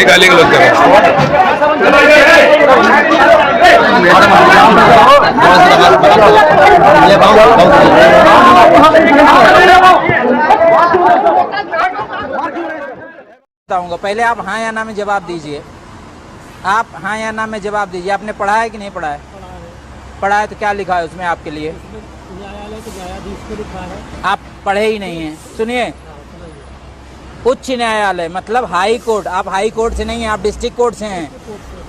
गाली गलौज कर बताऊंगा। पहले आप हाँ या ना में जवाब दीजिए। आप हाँ या ना में जवाब दीजिए। आपने पढ़ा है कि नहीं पढ़ा है? पढ़ा है तो क्या लिखा है उसमें आपके लिए? न्यायालय के न्यायाधीश को लिखा है। आप पढ़े ही नहीं हैं। सुनिए, उच्च न्यायालय मतलब हाई कोर्ट। आप हाई कोर्ट से नहीं हैं, आप डिस्ट्रिक्ट कोर्ट से हैं।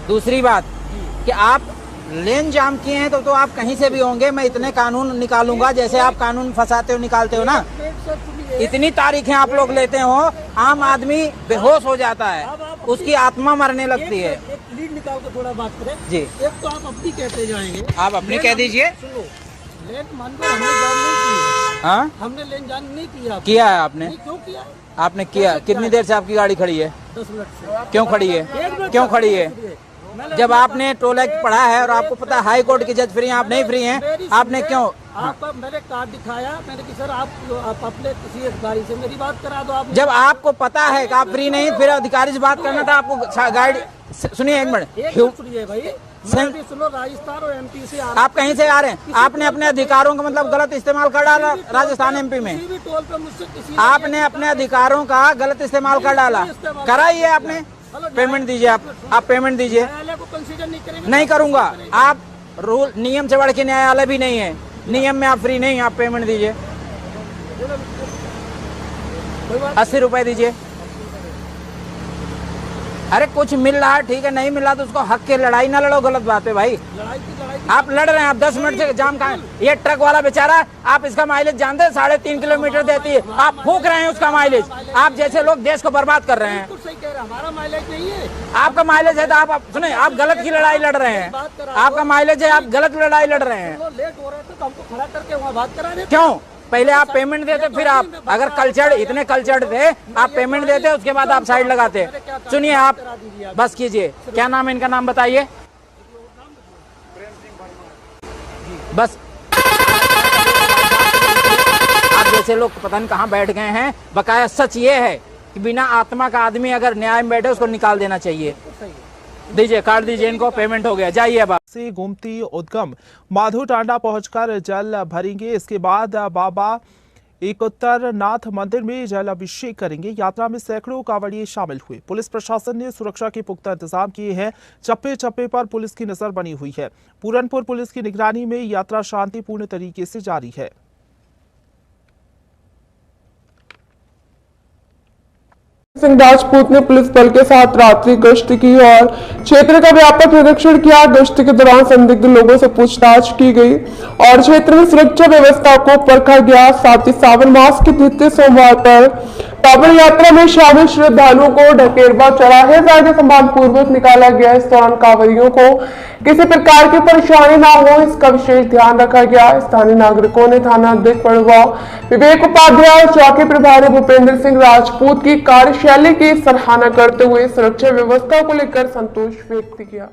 दूसरी बात कि आप लेन जाम किए हैं तो आप कहीं से भी होंगे। मैं इतने कानून निकालूंगा जैसे आप कानून फंसाते हो निकालते हो ना। इतनी तारीखें आप लोग लेते हो, आम आदमी बेहोश हो जाता है, उसकी आत्मा मरने लगती है। एक लीड निकाल कर थोड़ा बात करें जी। एक तो आप अपनी कहते जाएंगे। आप अपनी कह दीजिए। सुनो, लेन मानकर हमने जान नहीं की। हाँ, हमने लेन जान नहीं किया। किया है आपने? क्यों किया? आपने किया। कितनी देर से आपकी गाड़ी खड़ी है? 10 मिनट से। क्यों खड़ी है? क्यों खड़ी है? जब आपने टोल एक्ट पढ़ा है और आपको पता है हाई कोर्ट के जज फ्री हैं, आप नहीं फ्री हैं, आपने क्यों? आपका मैंने कार्ड दिखाया, मैंने कि सर आप अपने किसी अधिकारी से मेरी बात करा दो। आप जब आपको पता है कि आप फ्री नहीं, फिर अधिकारी से बात करना था आपको। गाड़ी सुनिए एक मिनट, सुनिए भाई, मैं भी सुनो, राजस्थान और एमपी से आप कहीं से आ रहे हैं? आपने अपने अधिकारों का मतलब गलत इस्तेमाल कर डाला राजस्थान एमपी में। किसी भी टोल पे मुझसे किसी आपने अपने अधिकारों का गलत इस्तेमाल कर डाला। कराइए, आपने पेमेंट दीजिए। आप पेमेंट दीजिए। न्यायालय को कंसीडर नहीं करेंगे? नहीं करूंगा। आप रूल नियम से बढ़ के न्यायालय भी नहीं है। नियम में आप फ्री नहीं, आप पेमेंट दीजिए। 80 रुपए दीजिए। अरे कुछ मिल रहा है ठीक है, नहीं मिल रहा तो उसको हक के लड़ाई ना लड़ो। गलत बात है भाई। आप लड़ रहे हैं, आप 10 मिनट से जाम कहाँ है? ये ट्रक वाला बेचारा, आप इसका माइलेज जानते हैं? 3.5 किलोमीटर देती है, आप फूक रहे हैं उसका माइलेज। आप जैसे लोग देश को बर्बाद कर रहे हैं। सही कह रहे हैं, हमारा माइलेज नहीं है। आपका माइलेज है तो आप सुने, आप गलत की लड़ाई लड़ रहे हैं। आपका माइलेज है, आप गलत लड़ाई लड़ रहे हैं। लेट हो रहे थे तो हमको खड़ा करके वहाँ बात करा रहे थे। क्यों? पहले आप पेमेंट देते, फिर आप अगर कल्चर इतने कल्चर्ड थे, आप पेमेंट देते, उसके बाद आप साइड लगाते। सुनिए, आप बस कीजिए। क्या नाम है इनका? नाम बताइए बस। आप जैसे लोग पता नहीं कहाँ बैठ गए हैं। बकाया सच ये है कि बिना आत्मा का आदमी अगर न्याय में बैठे उसको निकाल देना चाहिए। दीजिए, कार्ड दीजिए इनको, पेमेंट हो गया, जाइए। अब से गोमती उद्गम माधो टांडा पहुंचकर जल भरेंगे। इसके बाद बाबा एकउत्तरनाथ मंदिर में जल अभिषेक करेंगे। यात्रा में सैकड़ों कांवड़िए शामिल हुए। पुलिस प्रशासन ने सुरक्षा के पुख्ता इंतजाम किए हैं। चप्पे चप्पे पर पुलिस की नजर बनी हुई है। पूरनपुर पुलिस की निगरानी में यात्रा शांतिपूर्ण तरीके से जारी है। सिंह राजपूत ने पुलिस बल के साथ रात्रि गश्त की और क्षेत्र का व्यापक निरीक्षण किया। गश्त के दौरान संदिग्ध लोगों से पूछताछ की गई और क्षेत्र में सुरक्षा व्यवस्था को परखा गया। साथ ही सावन मास के द्वितीय सोमवार पर कांवड़ यात्रा में शामिल श्रद्धालुओं को ढकेरवा चौराहे से सम्मान पूर्वक निकाला गया। इस दौरान कांवड़ियों को किसी प्रकार की परेशानी ना हो, इसका विशेष ध्यान रखा गया। स्थानीय नागरिकों ने थाना अध्यक्ष पड़वाव विवेक उपाध्याय और चौकी प्रभारी भूपेंद्र सिंह राजपूत की कार्यशैली की सराहना करते हुए सुरक्षा व्यवस्था को लेकर संतोष व्यक्त किया।